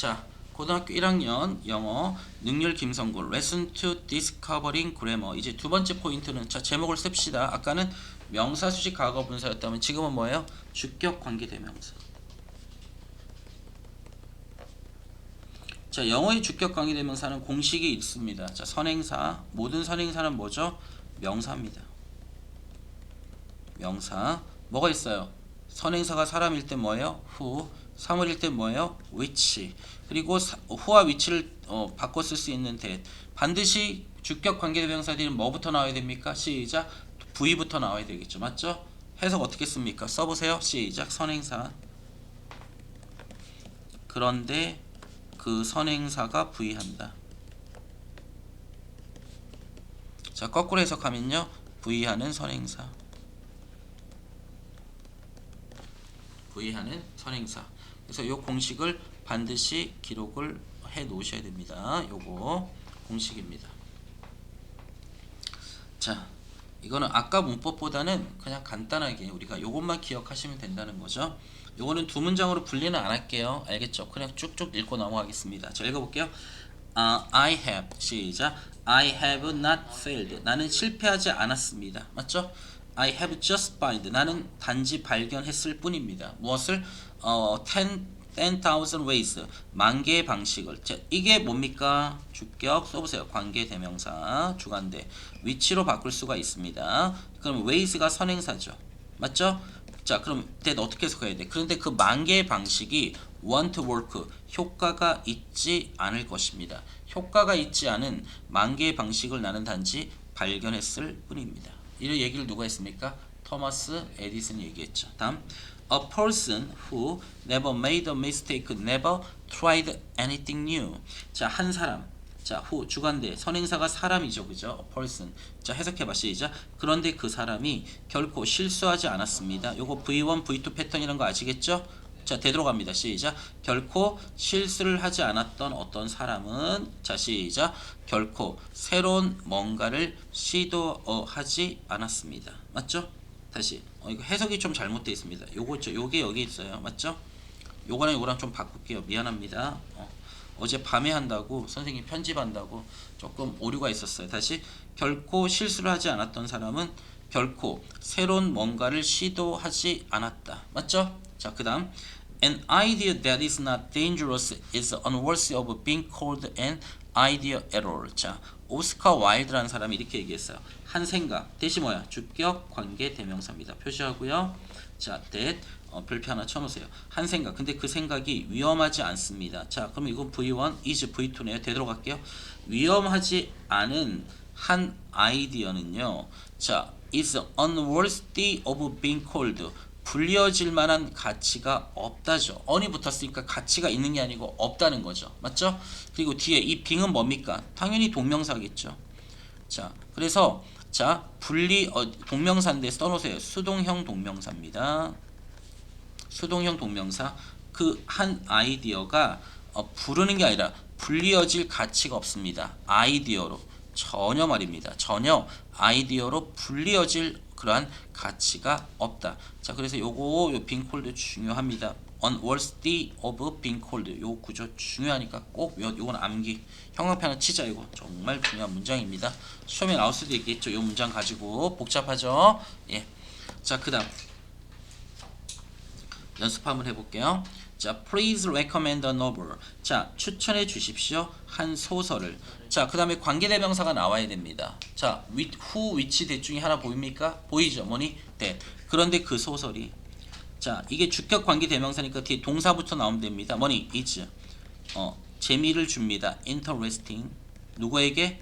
자, 고등학교 1학년 영어 능률 김성구 Lesson to Discovering Grammar. 이제 두 번째 포인트는 자, 제목을 씁시다. 아까는 명사, 수식, 과거 분사였다면 지금은 뭐예요? 주격 관계 대명사. 자, 영어의 주격 관계 대명사는 공식이 있습니다. 자, 선행사. 모든 선행사는 뭐죠? 명사입니다. 명사. 뭐가 있어요? 선행사가 사람일 때 뭐예요? who. 사물일 때 뭐예요? which. 그리고 who와 which를 바꿔 쓸 수 있는 that. 반드시 주격 관계대명사들이 뭐부터 나와야 됩니까? 시작. V부터 나와야 되겠죠. 맞죠? 해석 어떻게 씁니까? 써보세요. 시작. 선행사. 그런데 그 선행사가 V한다. 자, 거꾸로 해석하면요. V하는 선행사. V하는 선행사. 그래서 이 공식을 반드시 기록을 해 놓으셔야 됩니다. 요거 공식입니다. 자, 이거는 아까 문법보다는 그냥 간단하게 우리가 요것만 기억하시면 된다는 거죠. 요거는 두 문장으로 분리는 안 할게요. 알겠죠? 그냥 쭉쭉 읽고 넘어가겠습니다. 자, 읽어볼게요. I have. 시작. I have not failed. 나는 실패하지 않았습니다. 맞죠? I have just found. 나는 단지 발견했을 뿐입니다. 무엇을? 10,000 ways. 만 개의 방식을. 자, 이게 뭡니까? 주격 써보세요. 관계 대명사 주관대. 위치로 바꿀 수가 있습니다. 그럼 ways가 선행사죠. 맞죠? 자, 그럼 that 어떻게 해석해야 돼? 그런데 그 만 개의 방식이 won't work. 효과가 있지 않을 것입니다. 효과가 있지 않은 만 개의 방식을 나는 단지 발견했을 뿐입니다. 이런 얘기를 누가 했습니까? 토마스 에디슨이 얘기했죠. 다음, a person who never made a mistake, never tried anything new. 자, 한 사람. 자, who 주관대 선행사가 사람이죠, 그죠? A person. 자, 해석해봐 시작. 그런데 그 사람이 결코 실수하지 않았습니다. 요거 V1, V2 패턴이라는 거 아시겠죠? 자, 되돌아갑니다. 시작. 결코 실수를 하지 않았던 어떤 사람은 자, 시작. 결코 새로운 뭔가를 시도하지 않았습니다. 맞죠? 다시. 이거 해석이 좀 잘못되어 있습니다. 요거 있죠. 요게 여기 있어요. 맞죠? 요거랑 요거랑 좀 바꿀게요. 미안합니다. 어제 밤에 한다고 선생님 편집한다고 조금 오류가 있었어요. 다시. 결코 실수를 하지 않았던 사람은 결코 새로운 뭔가를 시도하지 않았다. 맞죠? 자, 그 다음 An idea that is not dangerous is unworthy of being called an idea at all. 자, 오스카 와일드라는 사람이 이렇게 얘기했어요. 한 생각 대시 뭐야? 주격 관계 대명사입니다. 표시하고요. 자, that 별표 하나 쳐놓으세요. 한 생각. 근데 그 생각이 위험하지 않습니다. 자, 그럼 이건 V1, is V2네요. 되돌아갈게요. 위험하지 않은 한 아이디어는요. 자, is unworthy of being called. 불리어질 만한 가치가 없다죠. on이 붙었으니까 가치가 있는 게 아니고 없다는 거죠. 맞죠? 그리고 뒤에 이 being은 뭡니까? 당연히 동명사겠죠. 자, 그래서 자, 동명사인데 써놓으세요. 수동형 동명사입니다. 수동형 동명사. 그 한 아이디어가 부르는 게 아니라 불리어질 가치가 없습니다. 아이디어로 전혀 말입니다. 전혀 아이디어로 불리어질 그러한 가치가 없다. 자, 그래서 요거 요 빙콜드 중요합니다. unworthy of being called. 요 구조 중요하니까 꼭 요건 암기. 형광펜을 치자. 이거 정말 중요한 문장입니다. 시험에 나올 수도 있겠죠. 요 문장 가지고 복잡하죠. 예. 자, 그다음 연습 한번 해볼게요. 자, please recommend a novel. 자, 추천해 주십시오. 한 소설을. 자, 그 다음에 관계대명사가 나와야 됩니다. 자, who, which that 중에 하나 보입니까? 보이죠? 뭐니? that. 그런데 그 소설이 자, 이게 주격 관계대명사니까 뒤에 동사부터 나오면 됩니다. 뭐니? is. 재미를 줍니다. interesting. 누구에게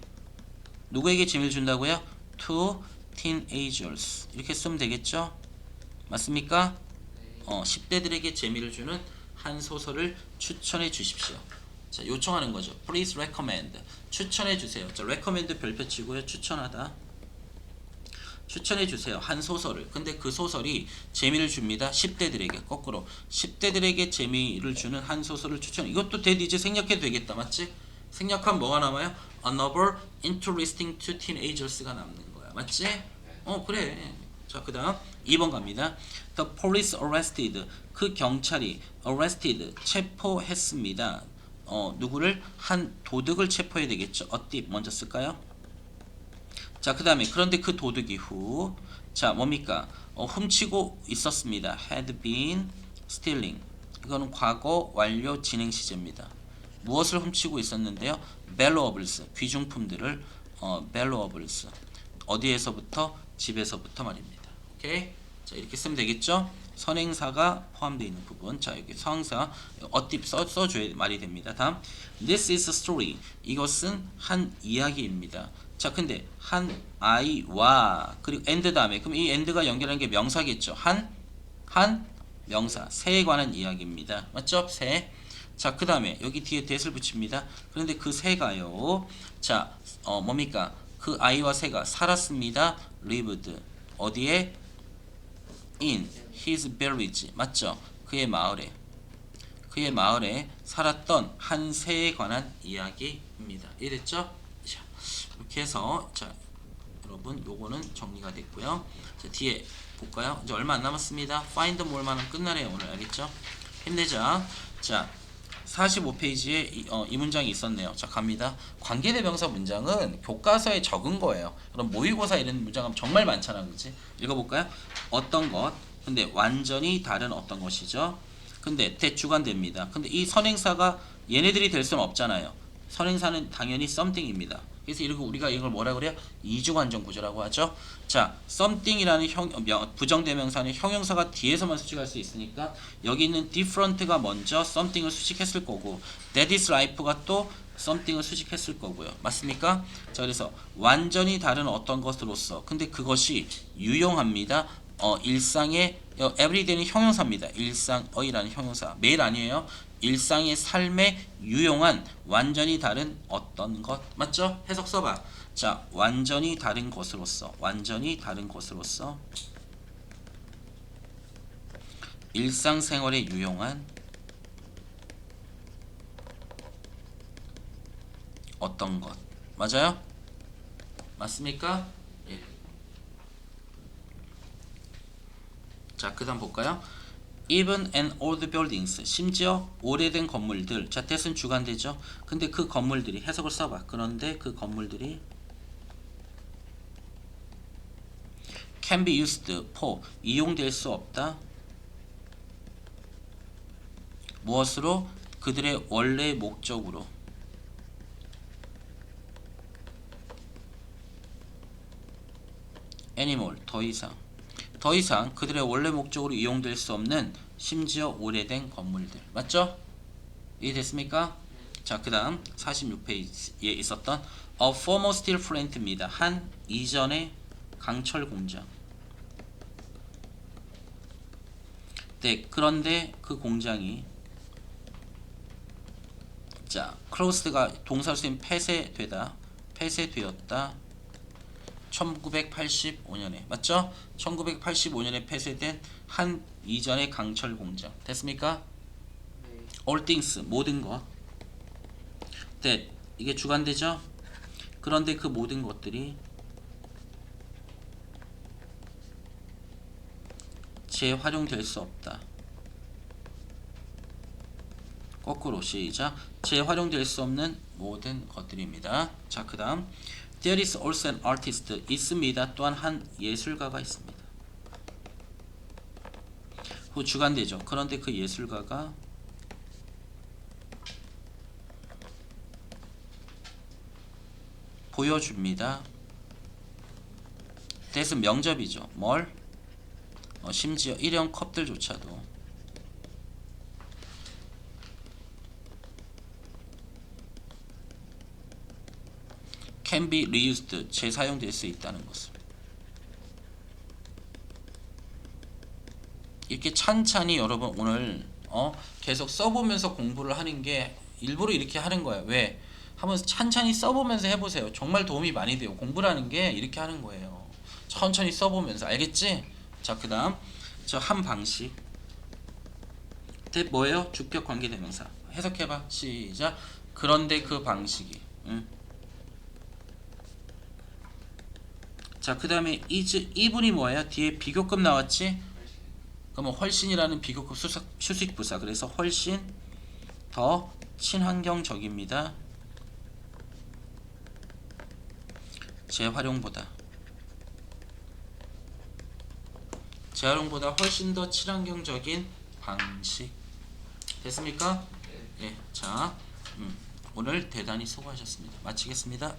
재미를 준다고요? to teenagers. 이렇게 쓰면 되겠죠? 맞습니까? 10대들에게 재미를 주는 한 소설을 추천해 주십시오. 자, 요청하는 거죠. Please recommend. 추천해 주세요. 자, recommend 별표 치고요. 추천하다. 추천해 주세요. 한 소설을. 근데 그 소설이 재미를 줍니다. 10대들에게. 거꾸로 10대들에게 재미를 주는 한 소설을 추천. 이것도 이제 생략해도 되겠다. 맞지? 생략하면 뭐가 남아요? A novel interesting to teenagers가 남는 거야. 맞지? 그래. 자, 그 다음 2번 갑니다. The police arrested. 그 경찰이 arrested 체포했습니다. 누구를 한 도둑을 체포해야 되겠죠. a thief 먼저 쓸까요? 자, 그 다음에 그런데 그 도둑이 후 자 뭡니까? 훔치고 있었습니다. had been stealing. 이거는 과거 완료 진행 시제입니다. 무엇을 훔치고 있었는데요? valuables 귀중품들을 valuables 어디에서부터? 집에서부터 말입니다. 오케이? 자, 이렇게 쓰면 되겠죠? 선행사가 포함되어 있는 부분. 자, 여기 성사 어팁 써줘야 말이 됩니다. 다음, this is a story. 이것은 한 이야기입니다. 자, 근데 한 아이와 그리고 and 다음에 그럼 이 and가 연결하는 게 명사겠죠. 한 명사 새에 관한 이야기입니다. 맞죠? 새. 자, 그 다음에 여기 뒤에 that을 붙입니다. 그런데 그 새가요. 자, 뭡니까? 그 아이와 새가 살았습니다. lived 어디에? in his village 맞죠? 그의 마을에 살았던 한 새에 관한 이야기입니다. 이해됐죠? 자, 이렇게 해서 자 여러분 요거는 정리가 됐고요. 자, 뒤에 볼까요? 이제 얼마 안 남았습니다. find more만 하면 끝나네요. 오늘 알겠죠? 힘내자. 자, 45페이지에 이 문장이 있었네요. 자, 갑니다. 관계대명사 문장은 교과서에 적은 거예요. 그럼 모의고사 이런 문장은 정말 많잖아, 그렇지? 읽어볼까요? 어떤 것, 근데 완전히 다른 어떤 것이죠. 근데 대주관됩니다. 근데 이 선행사가 얘네들이 될 수는 없잖아요. 선행사는 당연히 something입니다. 그래서 우리가 이걸 뭐라 그래요? 이주관정 구조라고 하죠. 자, something이라는 부정대명사는 형용사가 뒤에서만 수식할 수 있으니까 여기 있는 different가 먼저 something을 수식했을 거고 that is life가 또 something을 수식했을 거고요. 맞습니까? 자, 그래서 완전히 다른 어떤 것으로서 근데 그것이 유용합니다. 일상의 everyday는 형용사입니다. 일상의라는 형용사. 매일 아니에요. 일상의 삶에 유용한 완전히 다른 어떤 것 맞죠? 해석 써봐. 자, 완전히 다른 것으로서 일상생활에 유용한 어떤 것 맞아요? 맞습니까? 예. 자, 그 다음 볼까요? Even and old buildings 심지어 오래된 건물들 자, that은 주관되죠. 근데 그 건물들이 해석을 써봐. 그런데 그 건물들이 can be used for 이용될 수 없다. 무엇으로? 그들의 원래 목적으로 anymore 더 이상 그들의 원래 목적으로 이용될 수 없는 심지어 오래된 건물들 맞죠? 이해됐습니까? 자, 그 다음 46페이지에 있었던 A former steel plant입니다. 한 이전의 강철 공장. 네, 그런데 그 공장이 자, closed가 동사로 쓰인 폐쇄되었다. 1985년에 맞죠? 1985년에 폐쇄된 한 이전의 강철 공장 됐습니까? 네. All things 모든 것. that 이게 주관되죠? 그런데 그 모든 것들이 재활용될 수 없다. 거꾸로 시작. 재활용될 수 없는 모든 것들입니다. 자, 그 다음 There is also an artist 있습니다. 또한 한 예술가가 있습니다. 후 주관되죠. 그런데 그 예술가가 보여줍니다. that은 명접이죠. 뭘? 심지어 일회용 컵들조차도 can be reused 재사용될 수 있다는 것을 이렇게 찬찬히 여러분 오늘 계속 써보면서 공부를 하는 게 일부러 이렇게 하는 거예요. 왜? 한번 찬찬히 써보면서 해보세요. 정말 도움이 많이 돼요. 공부라는 게 이렇게 하는 거예요. 천천히 써보면서 알겠지? 자, 그 다음 저 한 방식 that 뭐예요? 주격 관계대명사 해석해봐. 시작. 그런데 그 방식이 자, 그 다음에 is even이 뭐예요? 뒤에 비교급 나왔지? 그러면 훨씬이라는 비교급 수식부사. 그래서 훨씬 더 친환경적입니다. 재활용보다 훨씬 더 친환경적인 방식. 됐습니까? 예, 자, 오늘 대단히 수고하셨습니다. 마치겠습니다.